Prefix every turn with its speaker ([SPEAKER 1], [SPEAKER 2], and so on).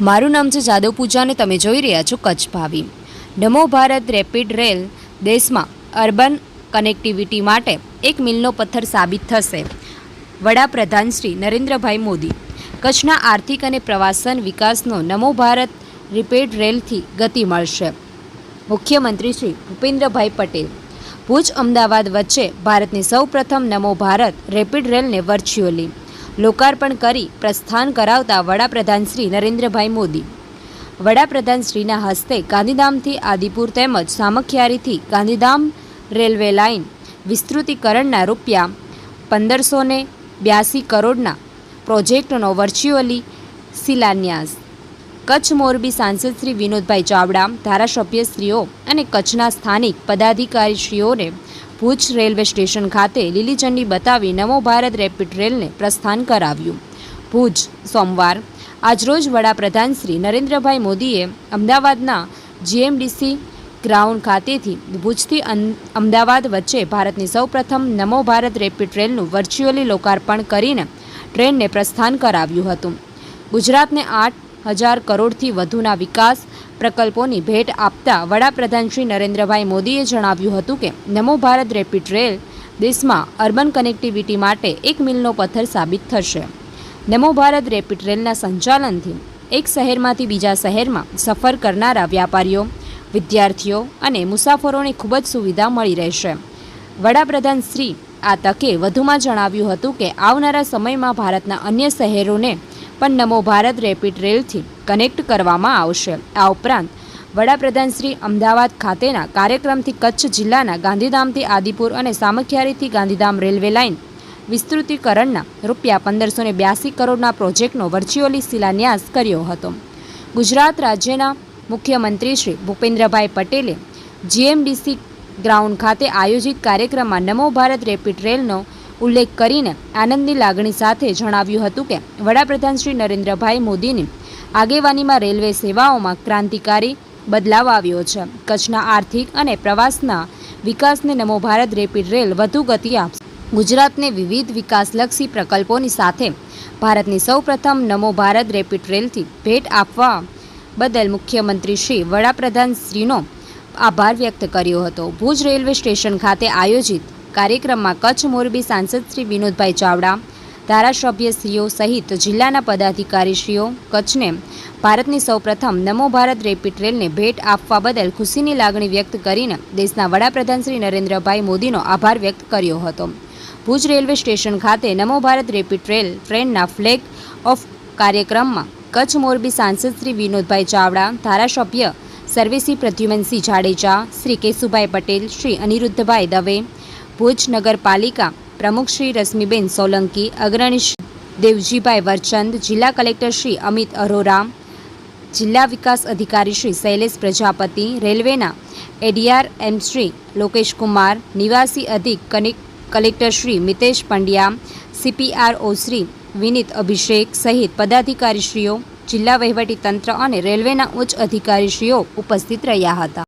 [SPEAKER 1] મારું નામ છે જાદવ પૂજા અને તમે જોઈ રહ્યા છો કચ્છ ભાવી। નમો ભારત રેપિડ રેલ દેશમાં અર્બન કનેક્ટિવિટી માટે એક મીલનો પથ્થર સાબિત થશે। વડાપ્રધાન શ્રી નરેન્દ્રભાઈ મોદી। કચ્છના આર્થિક અને પ્રવાસન વિકાસનો નમો ભારત રેપિડ રેલથી ગતિ મળશે। મુખ્યમંત્રી શ્રી ભૂપેન્દ્રભાઈ પટેલ। ભુજ અમદાવાદ વચ્ચે ભારતની સૌપ્રથમ નમો ભારત રેપિડ રેલને વર્ચ્યુઅલી લોકાર્પણ કરી પ્રસ્થાન કરાવતા વડાપ્રધાન શ્રી નરેન્દ્રભાઈ મોદી। વડાપ્રધાન શ્રીના હસ્તે ગાંધીધામથી આદિપુર તેમજ સામખિયારીથી ગાંધીધામ રેલવે લાઇન વિસ્તૃતિકરણના ₹1582 કરોડના પ્રોજેક્ટનો વર્ચ્યુઅલી શિલાન્યાસ। કચ્છ મોરબી સાંસદ શ્રી વિનોદભાઈ ચાવડા, ધારાસભ્યશ્રીઓ અને કચ્છના સ્થાનિક પદાધિકારીશ્રીઓને ભુજ રેલવે સ્ટેશન ખાતે લીલી ઝંડી બતાવી નમો ભારત રેપિડ રેલને પ્રસ્થાન કરાવ્યું। ભુજ સોમવાર આજરોજ વડાપ્રધાન શ્રી નરેન્દ્રભાઈ મોદીએ અમદાવાદના જીએમડીસી ગ્રાઉન્ડ ખાતેથી ભુજથી અમદાવાદ વચ્ચે ભારતની સૌપ્રથમ નમો ભારત રેપિડ રેલનું વર્ચ્યુઅલી લોકાર્પણ કરીને ટ્રેનને પ્રસ્થાન કરાવ્યું હતું। ગુજરાતને 8,000 કરોડથી વધુના વિકાસ પ્રકલ્પોની ભેટ આપતા વડાપ્રધાન શ્રી નરેન્દ્રભાઈ મોદીએ જણાવ્યું હતું કે નમો ભારત રેપિડ રેલ દેશમાં અર્બન કનેક્ટિવિટી માટે એક મીલનો પથ્થર સાબિત થશે। નમો ભારત રેપિડ રેલના સંચાલનથી એક શહેરમાંથી બીજા શહેરમાં સફર કરનારા વ્યાપારીઓ, વિદ્યાર્થીઓ અને મુસાફરોને ખૂબ જ સુવિધા મળી રહેશે। વડાપ્રધાન શ્રી આ તકે વધુમાં જણાવ્યું હતું કે આવનારા સમયમાં ભારતના અન્ય શહેરોને પણ નમો ભારત રેપિડ રેલથી કનેક્ટ કરવામાં આવશે। આ ઉપરાંત વડાપ્રધાન શ્રી અમદાવાદ ખાતેના કાર્યક્રમથી કચ્છ જિલ્લાના ગાંધીધામથી આદિપુર અને સામખિયારીથી ગાંધીધામ રેલવે લાઇન વિસ્તૃતિકરણના ₹1582 કરોડના પ્રોજેક્ટનો વર્ચ્યુઅલી શિલાન્યાસ કર્યો હતો। ગુજરાત રાજ્યના મુખ્યમંત્રી શ્રી ભૂપેન્દ્રભાઈ પટેલે જીએમડીસી ગ્રાઉન્ડ ખાતે આયોજિત કાર્યક્રમમાં નમો ભારત રેપિડ રેલનો ઉલ્લેખ કરીને આનંદની લાગણી સાથે જણાવ્યું હતું કે વડાપ્રધાન શ્રી નરેન્દ્રભાઈ મોદીની આગેવાનીમાં રેલવે સેવાઓમાં ક્રાંતિકારી બદલાવ આવ્યો છે। કચ્છના આર્થિક અને પ્રવાસના વિકાસને નમો ભારત રેપિડ રેલ વધુ ગતિ આપશે। ગુજરાતને વિવિધ વિકાસલક્ષી પ્રકલ્પોની સાથે ભારતની સૌપ્રથમ નમો ભારત રેપિડ રેલથી ભેટ આપવા બદલ મુખ્યમંત્રી શ્રી વડાપ્રધાન શ્રીનો આભાર વ્યક્ત કર્યો હતો। ભુજ રેલવે સ્ટેશન ખાતે આયોજિત કાર્યક્રમમાં કચ્છ મોરબી સાંસદ શ્રી વિનોદભાઈ ચાવડા, ધારાસભ્યશ્રીઓ સહિત જિલ્લાના પદાધિકારીશ્રીઓ કચ્છને ભારતની સૌપ્રથમ નમો ભારત રેપિડ રેલને ભેટ આપવા બદલ ખુશીની લાગણી વ્યક્ત કરીને દેશના વડાપ્રધાન શ્રી નરેન્દ્રભાઈ મોદીનો આભાર વ્યક્ત કર્યો હતો। ભુજ રેલવે સ્ટેશન ખાતે નમો ભારત રેપિડ રેલ ટ્રેનના ફ્લેગ ઓફ કાર્યક્રમમાં કચ્છ મોરબી સાંસદ શ્રી વિનોદભાઈ ચાવડા, ધારાસભ્ય સર્વેશ્રી પ્રદ્યુમનસિંહ જાડેજા, શ્રી કેશુભાઈ પટેલ, શ્રી અનિરુદ્ધભાઈ દવે, ભુજ નગરપાલિકા પ્રમુખ શ્રી રશ્મિબેન સોલંકી, અગ્રણી શ્રી દેવજીભાઈ વરચંદ, જિલ્લા કલેક્ટર શ્રી અમિત અરોરા, જિલ્લા વિકાસ અધિકારી શ્રી શૈલેષ પ્રજાપતિ, રેલવેના એડીઆરએમ શ્રી લોકેશ કુમાર, નિવાસી અધિક કલેક્ટર શ્રી મિતેશ પંડ્યા, સીપીઆરઓ શ્રી વિનીત અભિષેક સહિત પદાધિકારીશ્રીઓ, જિલ્લા વહીવટી તંત્ર અને રેલવેના ઉચ્ચ અધિકારીશ્રીઓ ઉપસ્થિત રહ્યા હતા।